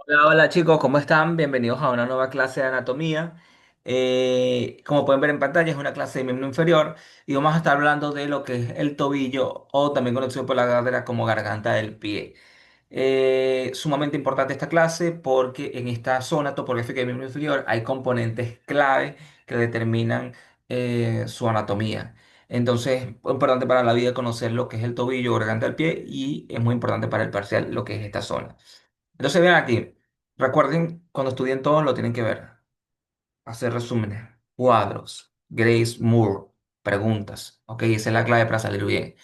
Hola, hola chicos, ¿cómo están? Bienvenidos a una nueva clase de anatomía. Como pueden ver en pantalla, es una clase de miembro inferior y vamos a estar hablando de lo que es el tobillo o también conocido por la cadera como garganta del pie. Sumamente importante esta clase porque en esta zona topográfica del miembro inferior hay componentes clave que determinan su anatomía. Entonces, es importante para la vida conocer lo que es el tobillo o garganta del pie y es muy importante para el parcial lo que es esta zona. Entonces, vean aquí. Recuerden, cuando estudien todo, lo tienen que ver. Hacer resúmenes, cuadros, Grace Moore, preguntas. Ok, esa es la clave para salir bien.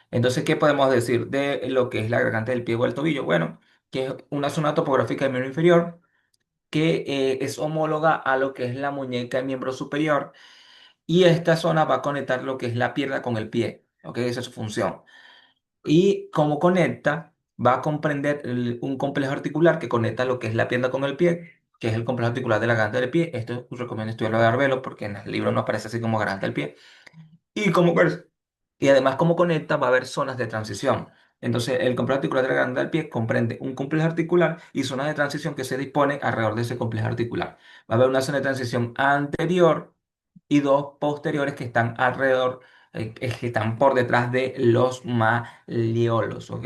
Entonces, ¿qué podemos decir de lo que es la garganta del pie o el tobillo? Bueno, que es una zona topográfica del miembro inferior que es homóloga a lo que es la muñeca del miembro superior. Y esta zona va a conectar lo que es la pierna con el pie. Ok, esa es su función. Y como conecta, va a comprender un complejo articular que conecta lo que es la pierna con el pie, que es el complejo articular de la garganta del pie. Esto os recomiendo estudiarlo de Arbelo porque en el libro no aparece así como garganta del pie. Y, y además, como conecta, va a haber zonas de transición. Entonces, el complejo articular de la garganta del pie comprende un complejo articular y zonas de transición que se disponen alrededor de ese complejo articular. Va a haber una zona de transición anterior y dos posteriores que están alrededor, que están por detrás de los malleolos, ¿ok?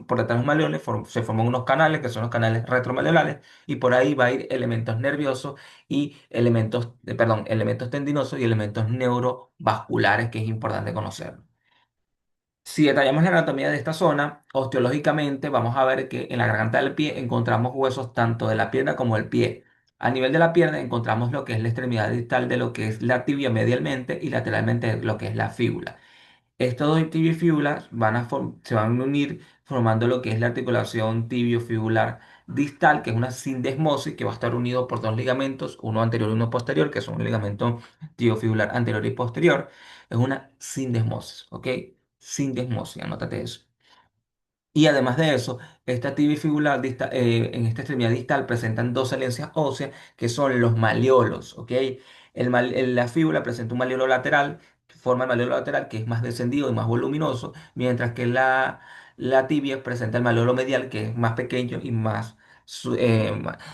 Por detrás de los malleoles se forman unos canales que son los canales retromalleolares y por ahí va a ir elementos nerviosos y elementos, perdón, elementos tendinosos y elementos neurovasculares que es importante conocer. Si detallamos la anatomía de esta zona, osteológicamente vamos a ver que en la garganta del pie encontramos huesos tanto de la pierna como del pie. A nivel de la pierna encontramos lo que es la extremidad distal de lo que es la tibia medialmente y lateralmente lo que es la fíbula. Estos dos tibiofíbulas se van a unir formando lo que es la articulación tibiofibular distal, que es una sindesmosis que va a estar unido por dos ligamentos, uno anterior y uno posterior, que son un ligamento tibiofibular anterior y posterior. Es una sindesmosis, ¿ok? Sindesmosis, anótate eso. Y además de eso, esta tibia fibular en esta extremidad distal presentan dos salencias óseas que son los malleolos, ¿ok? La fíbula presenta un malleolo lateral, forma el malleolo lateral que es más descendido y más voluminoso, mientras que la tibia presenta el malleolo medial que es más pequeño y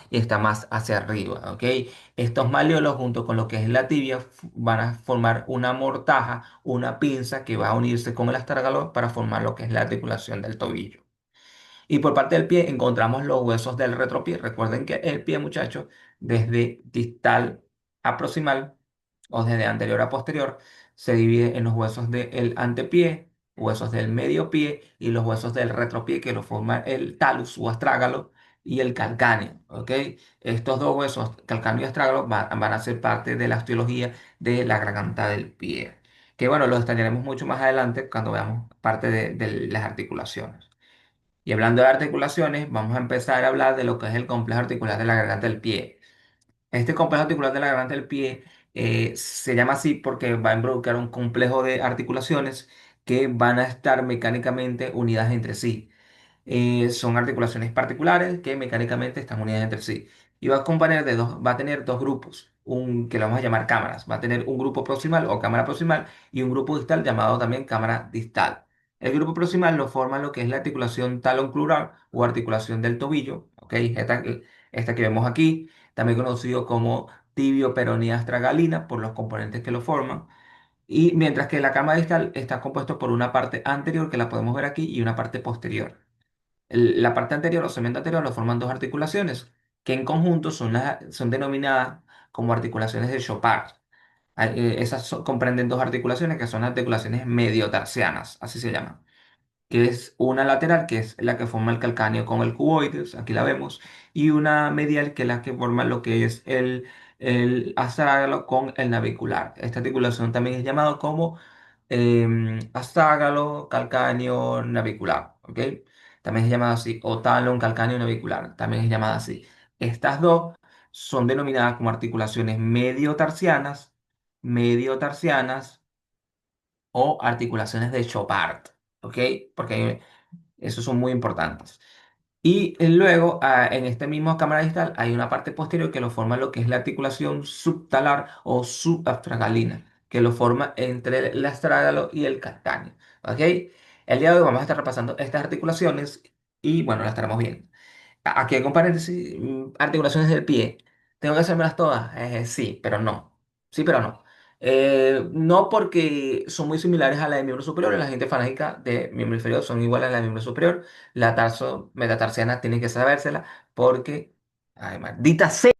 y está más hacia arriba, ¿ok? Estos malleolos junto con lo que es la tibia van a formar una mortaja, una pinza que va a unirse con el astragalor para formar lo que es la articulación del tobillo. Y por parte del pie encontramos los huesos del retropié. Recuerden que el pie, muchachos, desde distal a proximal o desde anterior a posterior, se divide en los huesos del antepié, huesos del medio pie y los huesos del retropié que lo forman el talus o astrágalo y el calcáneo. ¿Ok? Estos dos huesos, calcáneo y astrágalo, van a ser parte de la osteología de la garganta del pie. Que bueno, lo detallaremos mucho más adelante cuando veamos parte de las articulaciones. Y hablando de articulaciones, vamos a empezar a hablar de lo que es el complejo articular de la garganta del pie. Este complejo articular de la garganta del pie se llama así porque va a involucrar un complejo de articulaciones que van a estar mecánicamente unidas entre sí. Son articulaciones particulares que mecánicamente están unidas entre sí. Y va a tener dos grupos, que lo vamos a llamar cámaras. Va a tener un grupo proximal o cámara proximal y un grupo distal llamado también cámara distal. El grupo proximal lo forma lo que es la articulación talón-crural o articulación del tobillo, ¿ok? Esta que vemos aquí, también conocido como tibio peronea astragalina por los componentes que lo forman. Y mientras que la cámara distal está compuesto por una parte anterior que la podemos ver aquí y una parte posterior. La parte anterior o segmento anterior lo forman dos articulaciones que en conjunto son denominadas como articulaciones de Chopard. Comprenden dos articulaciones que son articulaciones mediotarsianas, así se llaman, que es una lateral, que es la que forma el calcáneo con el cuboides, aquí la vemos, y una medial, que es la que forma lo que es el astrágalo con el navicular. Esta articulación también es llamada como astrágalo calcáneo navicular, ¿ok? También es llamada así, o talón calcáneo navicular, también es llamada así. Estas dos son denominadas como articulaciones mediotarsianas o articulaciones de Chopard, ¿ok? Porque esos son muy importantes. Y luego, en este mismo cámara distal, hay una parte posterior que lo forma lo que es la articulación subtalar o subastragalina, que lo forma entre el astrágalo y el calcáneo, ¿ok? El día de hoy vamos a estar repasando estas articulaciones y bueno, las estaremos viendo. Aquí con paréntesis, articulaciones del pie. ¿Tengo que hacérmelas todas? Sí, pero no. Sí, pero no. No porque son muy similares a la de miembro superior. La gente fanática de miembro inferior son iguales a la de miembro superior. La tarso metatarsiana tiene que sabérsela porque, ay, maldita sea.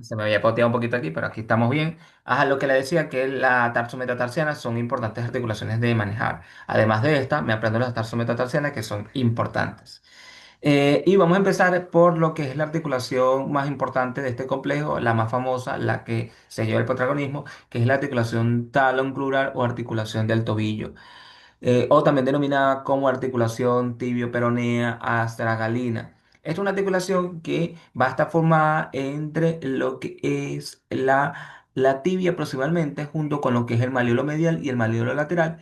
Se me había poteado un poquito aquí, pero aquí estamos bien. Ajá, lo que le decía que la tarsometatarsiana son importantes articulaciones de manejar. Además de esta, me aprendo las tarsometatarsianas que son importantes. Y vamos a empezar por lo que es la articulación más importante de este complejo, la más famosa, la que se lleva el protagonismo, que es la articulación talón crural o articulación del tobillo, o también denominada como articulación tibio-peronea astragalina. Esta es una articulación que va a estar formada entre lo que es la tibia proximalmente, junto con lo que es el malleolo medial y el malleolo lateral,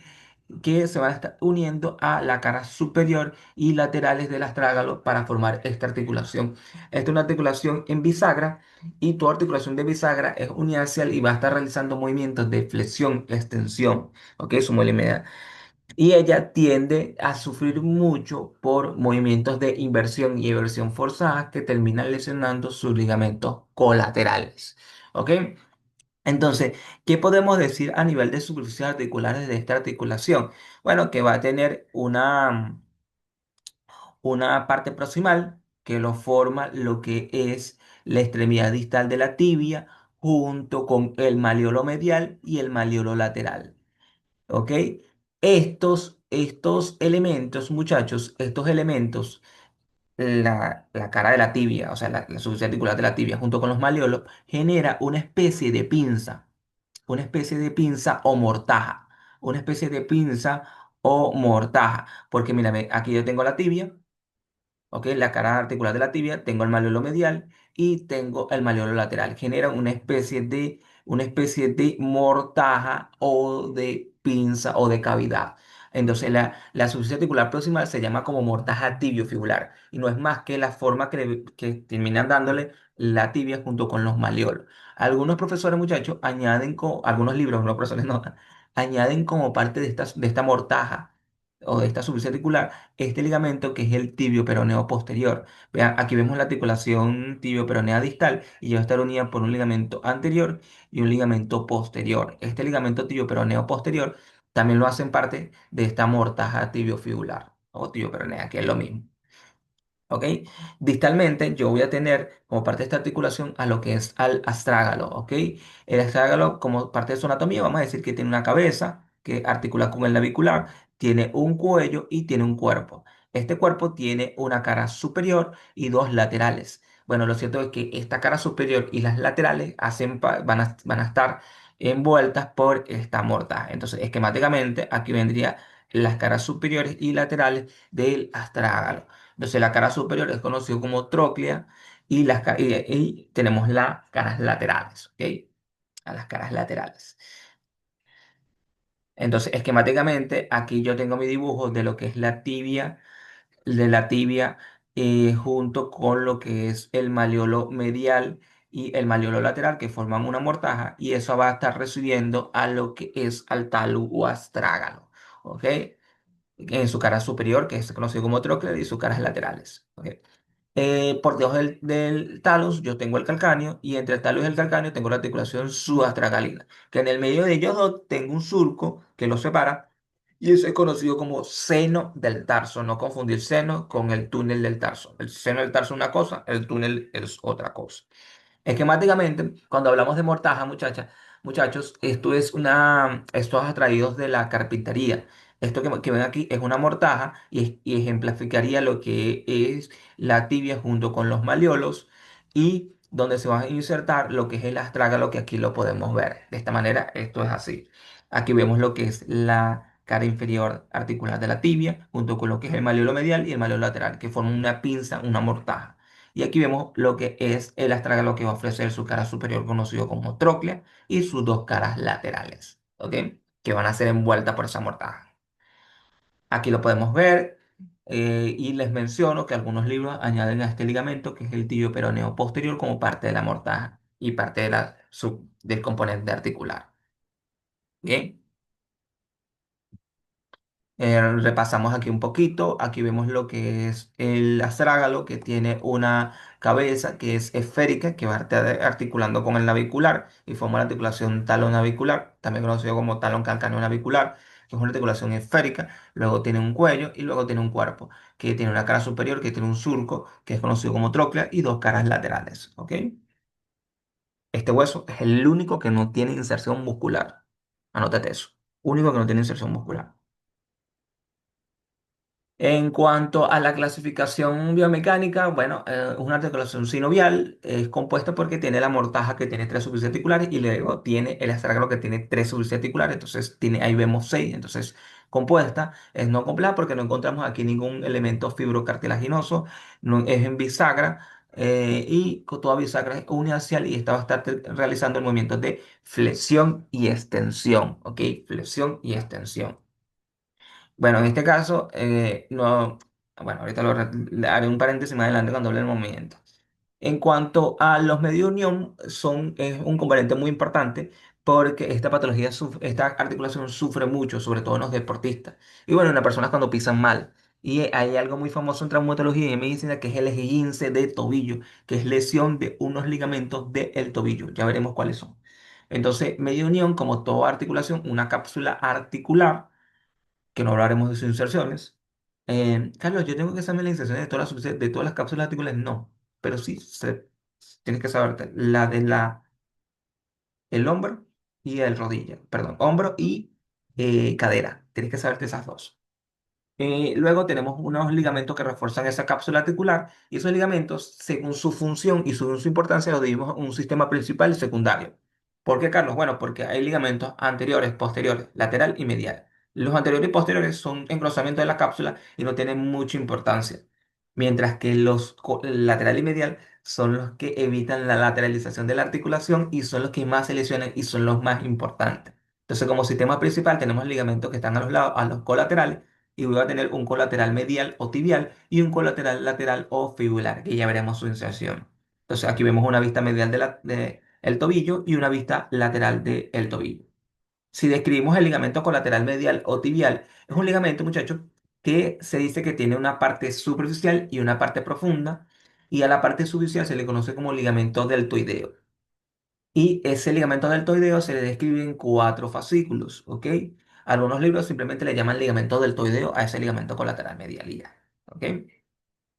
que se van a estar uniendo a la cara superior y laterales del astrágalo para formar esta articulación. Esta es una articulación en bisagra y tu articulación de bisagra es uniaxial y va a estar realizando movimientos de flexión, extensión, ¿ok? Su movimiento y ella tiende a sufrir mucho por movimientos de inversión y eversión forzada que terminan lesionando sus ligamentos colaterales. ¿Ok? Entonces, ¿qué podemos decir a nivel de superficies articulares de esta articulación? Bueno, que va a tener una parte proximal que lo forma lo que es la extremidad distal de la tibia junto con el malleolo medial y el malleolo lateral. ¿Ok? Estos elementos, muchachos, estos elementos, la cara de la tibia, o sea, la superficie articular de la tibia junto con los malleolos, genera una especie de pinza o mortaja, una especie de pinza o mortaja, porque mírame, aquí yo tengo la tibia. ¿Ok? La cara articular de la tibia, tengo el malleolo medial y tengo el malleolo lateral. Generan una especie de mortaja o de pinza o de cavidad. Entonces, la superficie articular proximal se llama como mortaja tibiofibular y no es más que la forma que terminan dándole la tibia junto con los malleolos. Algunos profesores, muchachos, algunos libros, algunos profesores no, añaden como parte de esta mortaja o de esta superficie articular este ligamento que es el tibio peroneo posterior. Vean, aquí vemos la articulación tibio peronea distal y va a estar unida por un ligamento anterior y un ligamento posterior. Este ligamento tibio peroneo posterior también lo hacen parte de esta mortaja tibiofibular o tibio peronea, que es lo mismo. ¿Ok? Distalmente yo voy a tener como parte de esta articulación a lo que es al astrágalo, ¿ok? El astrágalo como parte de su anatomía vamos a decir que tiene una cabeza que articula con el navicular, tiene un cuello y tiene un cuerpo. Este cuerpo tiene una cara superior y dos laterales. Bueno, lo cierto es que esta cara superior y las laterales van a estar envueltas por esta mortaja. Entonces, esquemáticamente, aquí vendría las caras superiores y laterales del astrágalo. Entonces la cara superior es conocido como tróclea y tenemos las caras laterales, ¿ok? A las caras laterales. Entonces, esquemáticamente, aquí yo tengo mi dibujo de lo que es la tibia junto con lo que es el malleolo medial y el malleolo lateral que forman una mortaja y eso va a estar recibiendo a lo que es al talus o astrágalo, ¿ok? En su cara superior, que es conocido como tróclea, y sus caras laterales, ¿ok? Por debajo del talus yo tengo el calcáneo y entre el talus y el calcáneo tengo la articulación subastragalina, que en el medio de ellos dos tengo un surco que los separa y eso es conocido como seno del tarso. No confundir seno con el túnel del tarso. El seno del tarso es una cosa, el túnel es otra cosa. Esquemáticamente, cuando hablamos de mortaja, muchachos, estos atraídos de la carpintería. Esto que ven aquí es una mortaja y ejemplificaría lo que es la tibia junto con los malleolos y donde se va a insertar lo que es el astrágalo, que aquí lo podemos ver. De esta manera, esto es así. Aquí vemos lo que es la cara inferior articular de la tibia junto con lo que es el malleolo medial y el malleolo lateral, que forman una pinza, una mortaja. Y aquí vemos lo que es el astrágalo que va a ofrecer su cara superior conocido como tróclea y sus dos caras laterales, ¿ok? Que van a ser envueltas por esa mortaja. Aquí lo podemos ver y les menciono que algunos libros añaden a este ligamento, que es el tibio peroneo posterior, como parte de la mortaja y parte de del componente articular. Bien. Repasamos aquí un poquito. Aquí vemos lo que es el astrágalo, que tiene una cabeza que es esférica, que va articulando con el navicular y forma la articulación talón-navicular, también conocido como talón calcáneo navicular, que es una articulación esférica. Luego tiene un cuello y luego tiene un cuerpo, que tiene una cara superior, que tiene un surco, que es conocido como tróclea, y dos caras laterales. ¿Ok? Este hueso es el único que no tiene inserción muscular. Anótate eso. Único que no tiene inserción muscular. En cuanto a la clasificación biomecánica, bueno, es una articulación sinovial, es compuesta porque tiene la mortaja que tiene tres subisarticulares y luego tiene el astrágalo que tiene tres subisarticulares, entonces tiene, ahí vemos seis, entonces compuesta, es no completa porque no encontramos aquí ningún elemento fibrocartilaginoso, no, es en bisagra y toda bisagra es uniaxial y esta va a estar realizando el movimiento de flexión y extensión, ¿ok? Flexión y extensión. Bueno, en este caso, no, bueno, ahorita le haré un paréntesis más adelante cuando hable del movimiento. En cuanto a los medios de unión, es un componente muy importante porque esta patología, esta articulación sufre mucho, sobre todo en los deportistas. Y bueno, en las personas cuando pisan mal. Y hay algo muy famoso en traumatología y en medicina que es el esguince de tobillo, que es lesión de unos ligamentos del tobillo. Ya veremos cuáles son. Entonces, medio de unión, como toda articulación, una cápsula articular que no hablaremos de sus inserciones. Carlos, yo tengo que saber las inserciones de de todas las cápsulas articulares, no, pero sí tienes que saberte la de el hombro y el rodilla, perdón, hombro y cadera, tienes que saberte esas dos. Luego tenemos unos ligamentos que refuerzan esa cápsula articular y esos ligamentos, según su función y según su importancia, los dividimos en un sistema principal y secundario. ¿Por qué, Carlos? Bueno, porque hay ligamentos anteriores, posteriores, lateral y medial. Los anteriores y posteriores son engrosamiento de la cápsula y no tienen mucha importancia, mientras que los lateral y medial son los que evitan la lateralización de la articulación y son los que más se lesionan y son los más importantes. Entonces, como sistema principal tenemos ligamentos que están a los lados, a los colaterales y voy a tener un colateral medial o tibial y un colateral lateral o fibular, que ya veremos su inserción. Entonces aquí vemos una vista medial de el tobillo y una vista lateral del tobillo. Si describimos el ligamento colateral medial o tibial, es un ligamento, muchachos, que se dice que tiene una parte superficial y una parte profunda, y a la parte superficial se le conoce como ligamento deltoideo. Y ese ligamento deltoideo se le describe en cuatro fascículos, ¿ok? Algunos libros simplemente le llaman ligamento deltoideo a ese ligamento colateral medial y ya, ¿ok?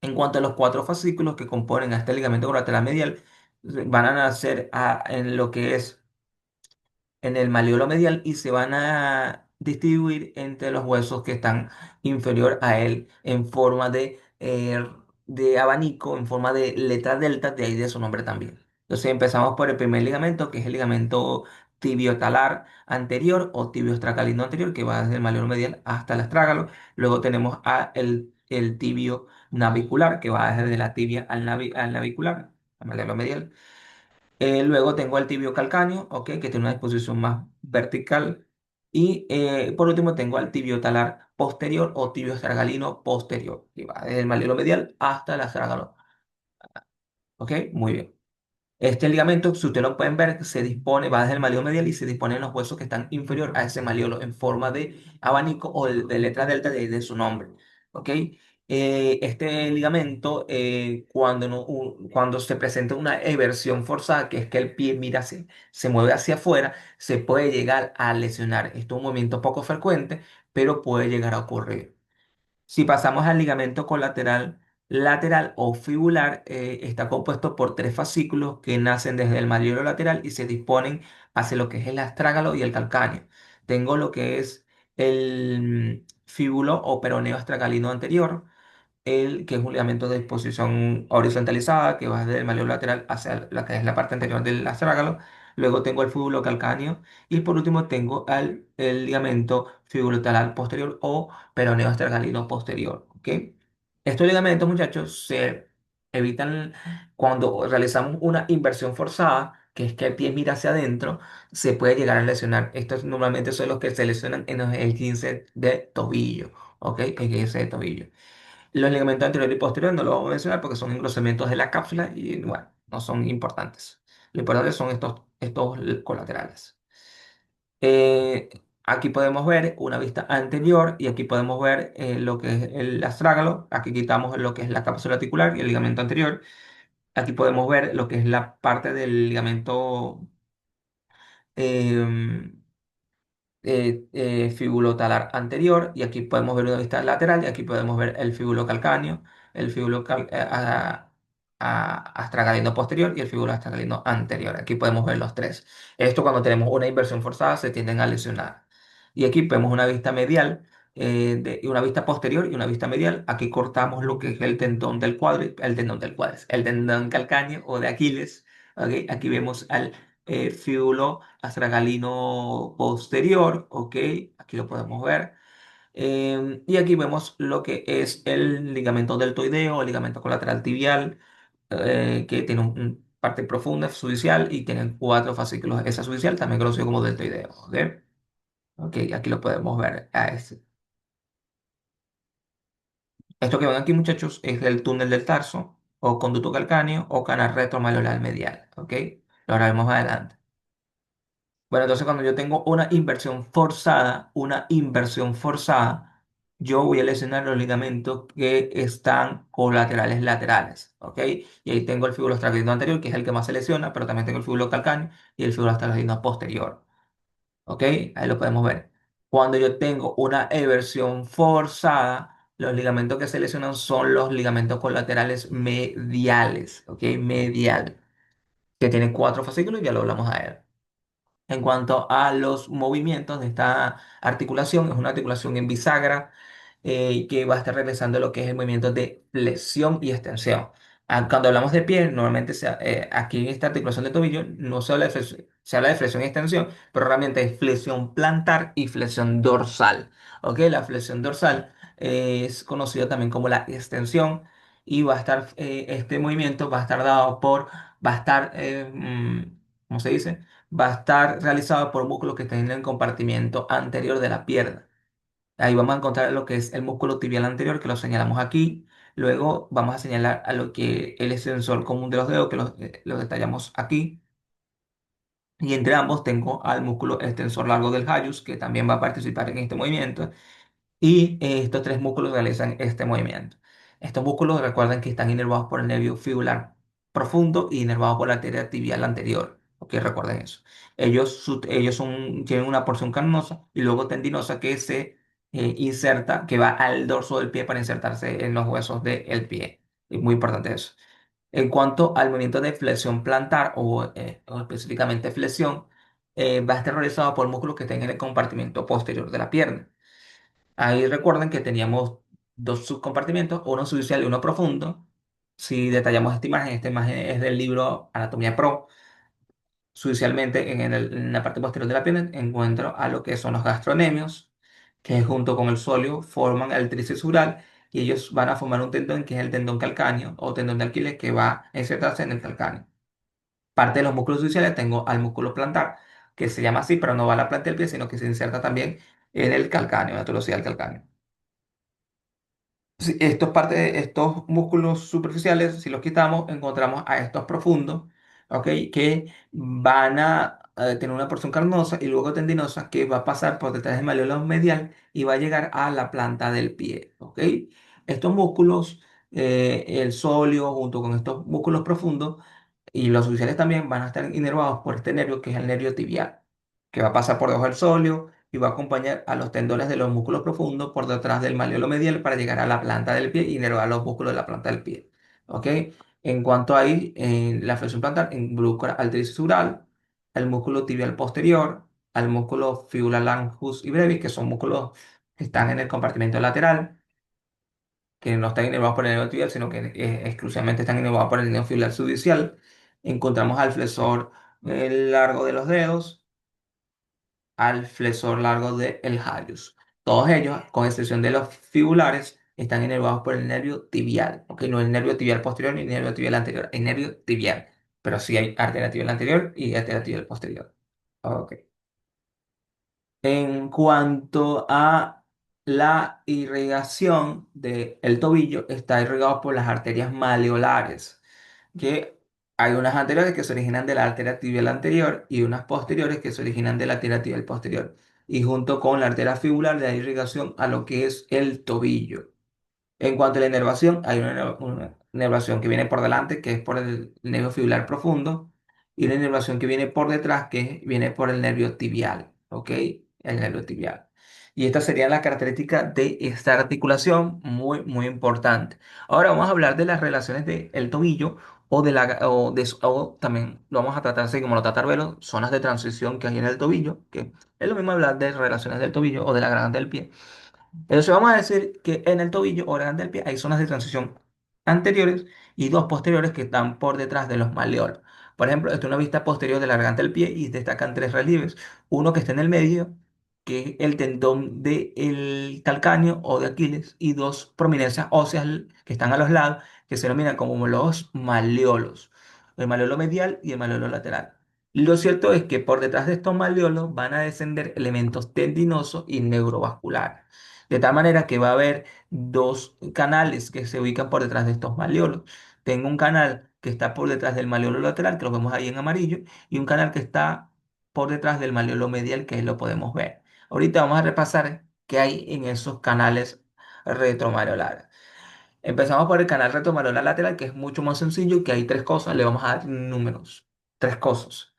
En cuanto a los cuatro fascículos que componen a este ligamento colateral medial, van a nacer en lo que es en el maleolo medial y se van a distribuir entre los huesos que están inferior a él en forma de abanico, en forma de letra delta, de ahí de su nombre también. Entonces empezamos por el primer ligamento, que es el ligamento tibiotalar anterior o tibioestracalino anterior, que va desde el maleolo medial hasta el astrágalo. Luego tenemos el tibio navicular, que va desde la tibia al navicular, al maleolo medial. Luego tengo el tibio calcáneo, ¿ok? Que tiene una disposición más vertical. Y por último tengo al tibio talar posterior o tibio estragalino posterior, que va desde el malilo medial hasta el astragalo. ¿Ok? Muy bien. Este ligamento, si ustedes lo pueden ver, se dispone, va desde el malleolo medial y se dispone en los huesos que están inferior a ese malleolo en forma de abanico o de letra delta de su nombre. ¿Ok? Este ligamento, cuando se presenta una eversión forzada, que es que el pie mira se mueve hacia afuera, se puede llegar a lesionar. Esto es un movimiento poco frecuente, pero puede llegar a ocurrir. Si pasamos al ligamento colateral lateral o fibular, está compuesto por tres fascículos que nacen desde el malleolo lateral y se disponen hacia lo que es el astrágalo y el calcáneo. Tengo lo que es el fíbulo o peroneo astragalino anterior, que es un ligamento de disposición horizontalizada que va desde el malleolo lateral hacia la que es la parte anterior del astrágalo. Luego tengo el fíbulo calcáneo y por último tengo el ligamento fibulotalar posterior o peroneo astragalino posterior. ¿Ok? Estos ligamentos, muchachos, se evitan cuando realizamos una inversión forzada, que es que el pie mira hacia adentro, se puede llegar a lesionar. Estos normalmente son los que se lesionan en los 15 de tobillo. ¿ok? En ese tobillo. Los ligamentos anterior y posterior no los vamos a mencionar porque son engrosamientos de la cápsula y, bueno, no son importantes. Lo importante son estos colaterales. Aquí podemos ver una vista anterior y aquí podemos ver lo que es el astrágalo. Aquí quitamos lo que es la cápsula articular y el ligamento anterior. Aquí podemos ver lo que es la parte del ligamento em, fibulotalar anterior y aquí podemos ver una vista lateral y aquí podemos ver el fíbulo calcáneo, el fíbulo astragalino posterior y el fíbulo astragalino anterior. Aquí podemos ver los tres. Esto cuando tenemos una inversión forzada se tienden a lesionar. Y aquí vemos una vista medial, y una vista posterior y una vista medial. Aquí cortamos lo que es el tendón del cuádriceps, el tendón calcáneo o de Aquiles. ¿Ok? Aquí vemos al fíbulo astragalino posterior, ok, aquí lo podemos ver. Y aquí vemos lo que es el ligamento deltoideo, el ligamento colateral tibial, que tiene un parte profunda subicial y tiene cuatro fascículos. Esa subicial también conocido como deltoideo, ok. Ok, aquí lo podemos ver. Esto que ven aquí, muchachos, es el túnel del tarso, o conducto calcáneo, o canal retromalleolar medial, ok. Lo haremos más adelante. Bueno, entonces cuando yo tengo una inversión forzada, yo voy a lesionar los ligamentos que están colaterales laterales, ¿ok? Y ahí tengo el fíbulo astractino anterior, que es el que más se lesiona, pero también tengo el fíbulo calcáneo y el fíbulo astractino posterior, ¿ok? Ahí lo podemos ver. Cuando yo tengo una eversión forzada, los ligamentos que se lesionan son los ligamentos colaterales mediales, ¿ok? Medial, que tienen cuatro fascículos, ya lo hablamos a él. En cuanto a los movimientos de esta articulación, es una articulación en bisagra que va a estar realizando lo que es el movimiento de flexión y extensión. Cuando hablamos de pie, normalmente aquí en esta articulación de tobillo no se habla de flexión, se habla de flexión y extensión, pero realmente es flexión plantar y flexión dorsal. ¿Ok? La flexión dorsal es conocida también como la extensión y va a estar, este movimiento va a estar dado va a estar, ¿cómo se dice? Va a estar realizado por músculos que estén en el compartimiento anterior de la pierna. Ahí vamos a encontrar lo que es el músculo tibial anterior, que lo señalamos aquí. Luego vamos a señalar a lo que el extensor común de los dedos, que lo detallamos aquí. Y entre ambos tengo al músculo extensor largo del hallucis, que también va a participar en este movimiento. Y estos tres músculos realizan este movimiento. Estos músculos recuerden que están inervados por el nervio fibular profundo y inervados por la arteria tibial anterior. Ok, recuerden eso. Tienen una porción carnosa y luego tendinosa que se inserta, que va al dorso del pie para insertarse en los huesos del pie. Es muy importante eso. En cuanto al movimiento de flexión plantar o específicamente flexión, va a estar realizado por músculos que estén en el compartimento posterior de la pierna. Ahí recuerden que teníamos dos subcompartimentos, uno superficial y uno profundo. Si detallamos esta imagen es del libro Anatomía Pro. Superficialmente, en la parte posterior de la pierna, encuentro a lo que son los gastronemios, que junto con el sóleo forman el tríceps ural y ellos van a formar un tendón que es el tendón calcáneo o tendón de Aquiles que va a insertarse en el calcáneo. Parte de los músculos superficiales tengo al músculo plantar, que se llama así, pero no va a la planta del pie, sino que se inserta también en el calcáneo, en la tuberosidad del calcáneo. Si estos músculos superficiales, si los quitamos, encontramos a estos profundos, ¿ok? Que van a tener una porción carnosa y luego tendinosa que va a pasar por detrás del malleolo medial y va a llegar a la planta del pie, ¿ok? Estos músculos, el sóleo junto con estos músculos profundos y los superficiales también van a estar inervados por este nervio que es el nervio tibial, que va a pasar por debajo del sóleo y va a acompañar a los tendones de los músculos profundos por detrás del malleolo medial para llegar a la planta del pie y inervar los músculos de la planta del pie. ¿Ok? En cuanto a ahí, la flexión plantar involucra al tríceps ural, al músculo tibial posterior, al músculo fibula longus y brevis, que son músculos que están en el compartimento lateral, que no están inervados por el nervio tibial, sino que exclusivamente están inervados por el nervio fibular subficial. Encontramos al flexor largo de los dedos, al flexor largo del hallucis. Todos ellos, con excepción de los fibulares, están inervados por el nervio tibial. ¿Ok? No el nervio tibial posterior ni el nervio tibial anterior, el nervio tibial. Pero sí hay arteria tibial anterior y arteria tibial posterior. Ok. En cuanto a la irrigación del tobillo está irrigado por las arterias maleolares, que hay unas anteriores que se originan de la arteria tibial anterior y unas posteriores que se originan de la arteria tibial posterior. Y junto con la arteria fibular de irrigación a lo que es el tobillo. En cuanto a la inervación, hay una inervación que viene por delante, que es por el nervio fibular profundo, y una inervación que viene por detrás, que viene por el nervio tibial, ¿ok? El nervio tibial. Y estas serían las características de esta articulación, muy, muy importante. Ahora vamos a hablar de las relaciones del tobillo o también lo vamos a tratar así como lo trata Arbelo, zonas de transición que hay en el tobillo, que es lo mismo hablar de relaciones del tobillo o de la garganta del pie. Entonces vamos a decir que en el tobillo o grande del pie hay zonas de transición anteriores y dos posteriores que están por detrás de los maleolos. Por ejemplo, esta es una vista posterior de la garganta del pie y destacan tres relieves. Uno que está en el medio, que es el tendón del calcáneo o de Aquiles, y dos prominencias óseas que están a los lados, que se denominan como los maleolos. El maleolo medial y el maleolo lateral. Lo cierto es que por detrás de estos maleolos van a descender elementos tendinosos y neurovasculares. De tal manera que va a haber dos canales que se ubican por detrás de estos maleolos. Tengo un canal que está por detrás del maleolo lateral, que lo vemos ahí en amarillo, y un canal que está por detrás del maleolo medial, que ahí lo podemos ver. Ahorita vamos a repasar qué hay en esos canales retromaleolares. Empezamos por el canal retromareolar lateral, que es mucho más sencillo, que hay tres cosas, le vamos a dar números. Tres cosas.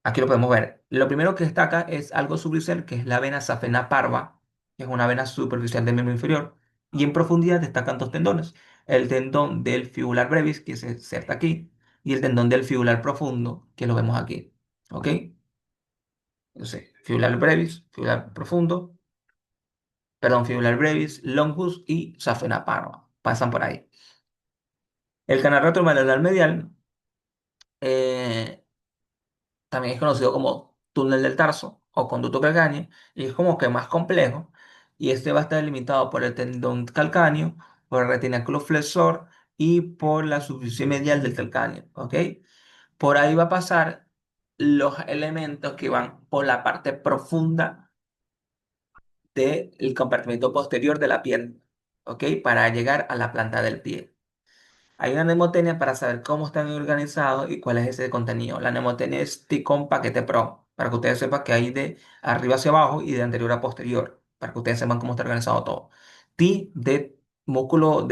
Aquí lo podemos ver. Lo primero que destaca es algo superficial, que es la vena safena parva, que es una vena superficial del miembro inferior. Y en profundidad destacan dos tendones. El tendón del fibular brevis, que se inserta aquí, y el tendón del fibular profundo, que lo vemos aquí. ¿Ok? Entonces, fibular brevis, fibular profundo, perdón, fibular brevis, longus y safena parva. Pasan por ahí. El canal retromareolar medial eh, también es conocido como túnel del tarso o conducto calcáneo, y es como que más complejo, y este va a estar delimitado por el tendón calcáneo, por el retináculo flexor y por la superficie medial del calcáneo, ¿ok? Por ahí va a pasar los elementos que van por la parte profunda del compartimento posterior de la pierna, ¿ok? Para llegar a la planta del pie. Hay una mnemotecnia para saber cómo están organizados y cuál es ese contenido. La mnemotecnia es TICOM Paquete Pro, para que ustedes sepan que hay de arriba hacia abajo y de anterior a posterior, para que ustedes sepan cómo está organizado todo. T de músculo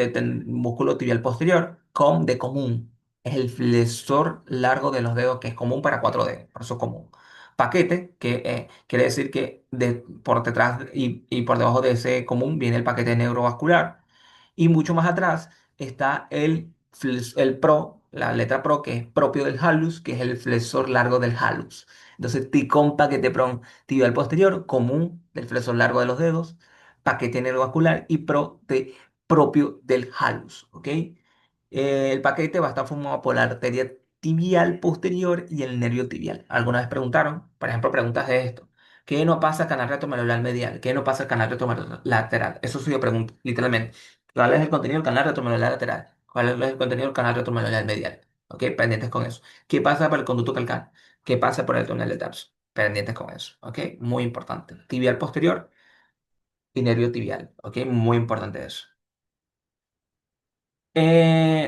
tibial posterior, COM de común. Es el flexor largo de los dedos que es común para cuatro dedos, por eso es común. Paquete, que quiere decir que por detrás y por debajo de ese común viene el paquete neurovascular. Y mucho más atrás está el pro, la letra pro, que es propio del halus, que es el flexor largo del halus. Entonces, ticón paquete pro tibial posterior, común del flexor largo de los dedos, paquete neurovascular y pro de propio del halus, ¿ok? El paquete va a estar formado por la arteria tibial posterior y el nervio tibial. Alguna vez preguntaron, por ejemplo, preguntas de esto. ¿Qué no pasa canal retromedular medial? ¿Qué no pasa canal retromedular lateral? Eso sí yo pregunto, literalmente. ¿Cuál es el contenido del canal retromedular lateral? ¿Cuál es el contenido del canal retromedular medial? ¿Ok? Pendientes con eso. ¿Qué pasa por el conducto calcáneo? ¿Qué pasa por el túnel de tarso? Pendientes con eso. ¿Ok? Muy importante. Tibial posterior y nervio tibial. ¿Ok? Muy importante eso.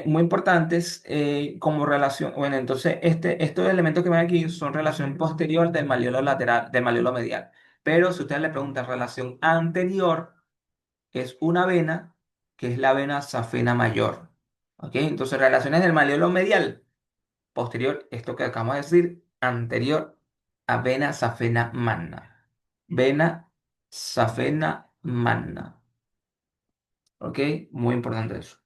Muy importantes como relación. Bueno, entonces estos elementos que ven aquí son relación posterior del maleolo lateral, del maleolo medial. Pero si ustedes le preguntan relación anterior, es una vena que es la vena safena mayor. ¿Ok? Entonces, relaciones del maleolo medial, posterior, esto que acabamos de decir, anterior a vena safena magna. Vena safena magna. ¿Ok? Muy importante eso.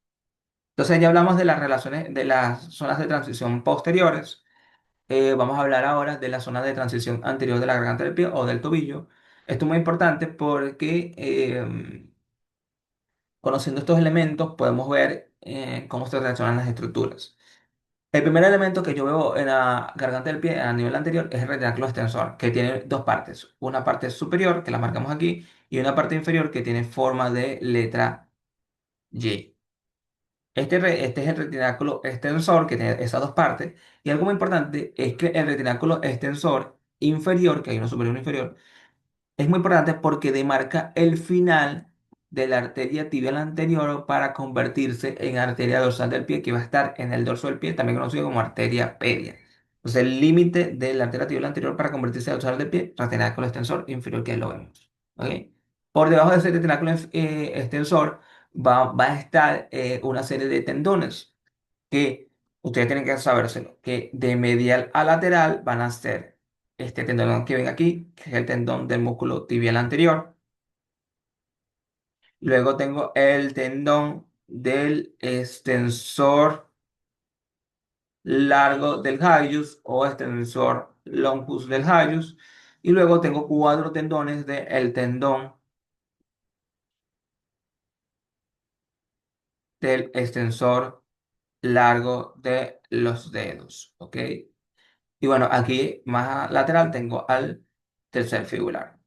Entonces, ya hablamos de las relaciones, de las zonas de transición posteriores. Vamos a hablar ahora de la zona de transición anterior de la garganta del pie o del tobillo. Esto es muy importante porque conociendo estos elementos, podemos ver cómo se relacionan las estructuras. El primer elemento que yo veo en la garganta del pie a nivel anterior es el retináculo extensor, que tiene dos partes. Una parte superior, que la marcamos aquí, y una parte inferior que tiene forma de letra Y. Este es el retináculo extensor, que tiene esas dos partes. Y algo muy importante es que el retináculo extensor inferior, que hay uno superior y uno inferior, Es muy importante porque demarca el final de la arteria tibial anterior para convertirse en arteria dorsal del pie, que va a estar en el dorso del pie, también conocido como arteria pedia. Entonces, el límite de la arteria tibial anterior para convertirse en dorsal del pie, retináculo extensor inferior, que lo vemos. ¿Ok? Por debajo de ese retináculo extensor va a estar una serie de tendones que ustedes tienen que sabérselo, que de medial a lateral van a ser este tendón que ven aquí, que es el tendón del músculo tibial anterior. Luego tengo el tendón del extensor largo del hallucis o extensor longus del hallucis. Y luego tengo cuatro tendones del tendón del extensor largo de los dedos. ¿Ok? Y bueno, aquí más lateral tengo al tercer fibular,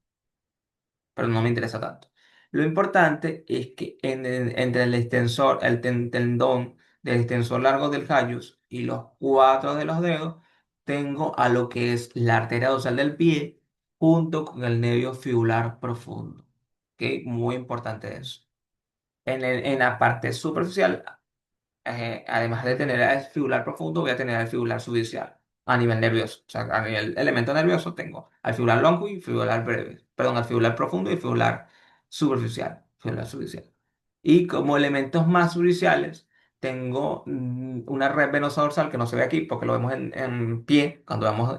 pero no me interesa tanto. Lo importante es que entre el extensor, tendón del extensor largo del callos y los cuatro de los dedos, tengo a lo que es la arteria dorsal del pie junto con el nervio fibular profundo. ¿Ok? Muy importante eso. En la parte superficial además de tener el fibular profundo, voy a tener el fibular superficial a nivel nervioso. O sea, a nivel elemento nervioso tengo al fibular longo y fibular breve. Perdón, al fibular profundo y fibular superficial. Fibular superficial. Y como elementos más superficiales, tengo una red venosa dorsal que no se ve aquí porque lo vemos en pie, cuando vemos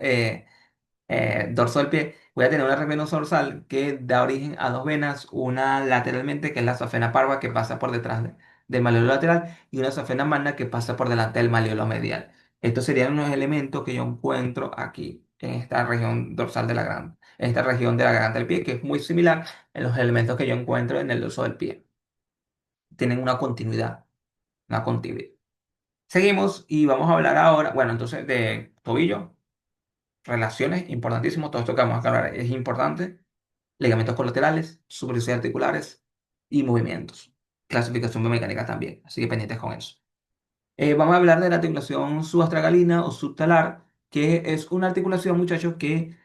dorso del pie, voy a tener una red venosa dorsal que da origen a dos venas, una lateralmente, que es la safena parva, que pasa por detrás del malleolo lateral, y una safena magna que pasa por delante del malleolo medial. Estos serían unos elementos que yo encuentro aquí, en esta región dorsal de la garganta, en esta región de la garganta del pie, que es muy similar en los elementos que yo encuentro en el dorso del pie. Tienen una continuidad, una continuidad. Seguimos y vamos a hablar ahora, bueno, entonces de tobillo, relaciones, importantísimo, todo esto que vamos a hablar es importante. Ligamentos colaterales, superficies articulares y movimientos. Clasificación biomecánica también, así que pendientes con eso. Vamos a hablar de la articulación subastragalina o subtalar, que es una articulación, muchachos, que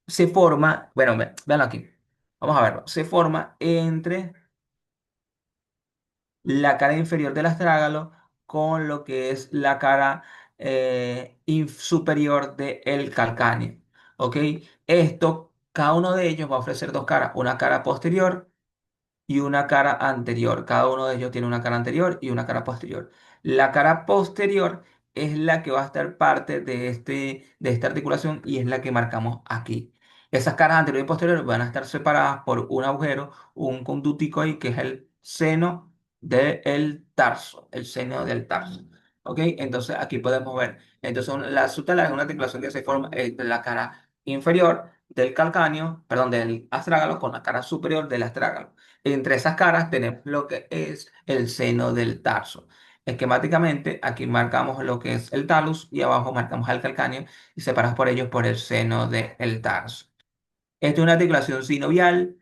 se forma, bueno, vean aquí, vamos a verlo, se forma entre la cara inferior del astrágalo con lo que es la cara superior del calcáneo. ¿Ok? Esto, cada uno de ellos va a ofrecer dos caras, una cara posterior y una cara anterior. Cada uno de ellos tiene una cara anterior y una cara posterior. La cara posterior es la que va a estar parte de esta articulación y es la que marcamos aquí. Esas caras anterior y posterior van a estar separadas por un agujero, un conductico ahí, que es el seno del tarso, el seno del tarso. ¿Ok? Entonces aquí podemos ver. Entonces la subtalar es una articulación que se forma entre la cara inferior del calcáneo, perdón, del astrágalo con la cara superior del astrágalo. Entre esas caras tenemos lo que es el seno del tarso. Esquemáticamente, aquí marcamos lo que es el talus y abajo marcamos el calcáneo y separados por ellos por el seno del tarso. Esta es una articulación sinovial,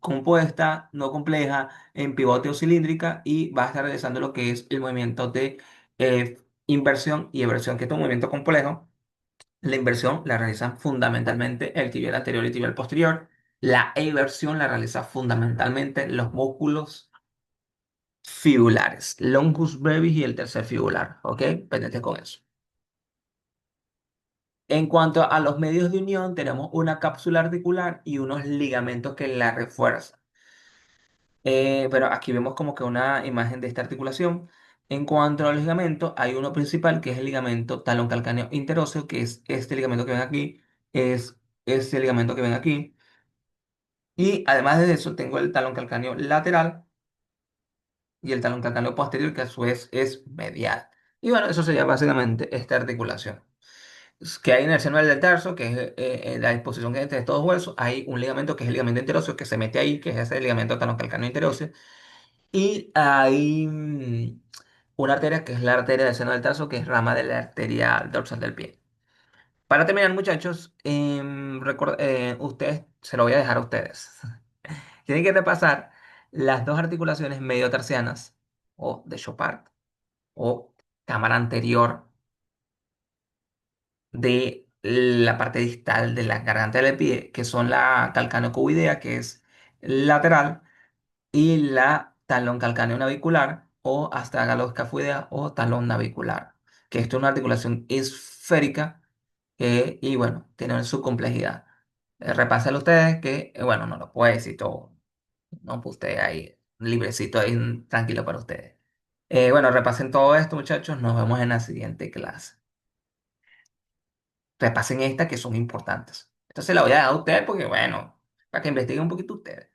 compuesta, no compleja, en pivote o cilíndrica y va a estar realizando lo que es el movimiento de inversión y eversión, que es un movimiento complejo. La inversión la realizan fundamentalmente el tibial anterior y tibial posterior. La eversión la realiza fundamentalmente los músculos fibulares, longus brevis y el tercer fibular. ¿Ok? Pendiente con eso. En cuanto a los medios de unión, tenemos una cápsula articular y unos ligamentos que la refuerzan. Pero aquí vemos como que una imagen de esta articulación. En cuanto a los ligamentos, hay uno principal que es el ligamento talón calcáneo interóseo, que es este ligamento que ven aquí, es este ligamento que ven aquí. Y además de eso, tengo el talón calcáneo lateral y el talón calcáneo posterior, que a su vez es medial. Y bueno, eso sería básicamente esta articulación. Que hay en el seno del tarso, que es la disposición que hay entre estos dos huesos, hay un ligamento que es el ligamento interóseo, que se mete ahí, que es ese ligamento talón calcáneo interóseo. Y hay una arteria que es la arteria del seno del tarso, que es rama de la arteria dorsal del pie. Para terminar, muchachos, ustedes, se lo voy a dejar a ustedes. Tienen que repasar las dos articulaciones mediotarsianas o de Chopard o cámara anterior la parte distal de la garganta del pie, que son la calcaneocuvidea, que es lateral, y la talón calcáneo navicular o astragaloscafoidea o talón navicular, que esto es una articulación esférica y bueno, tiene su complejidad. Repásenlo ustedes que, bueno, no lo puedo decir todo, no, pues ustedes ahí, librecito ahí, tranquilo para ustedes. Bueno, repasen todo esto, muchachos, nos vemos en la siguiente clase. Repasen estas que son importantes. Entonces la voy a dejar a ustedes porque, bueno, para que investiguen un poquito ustedes.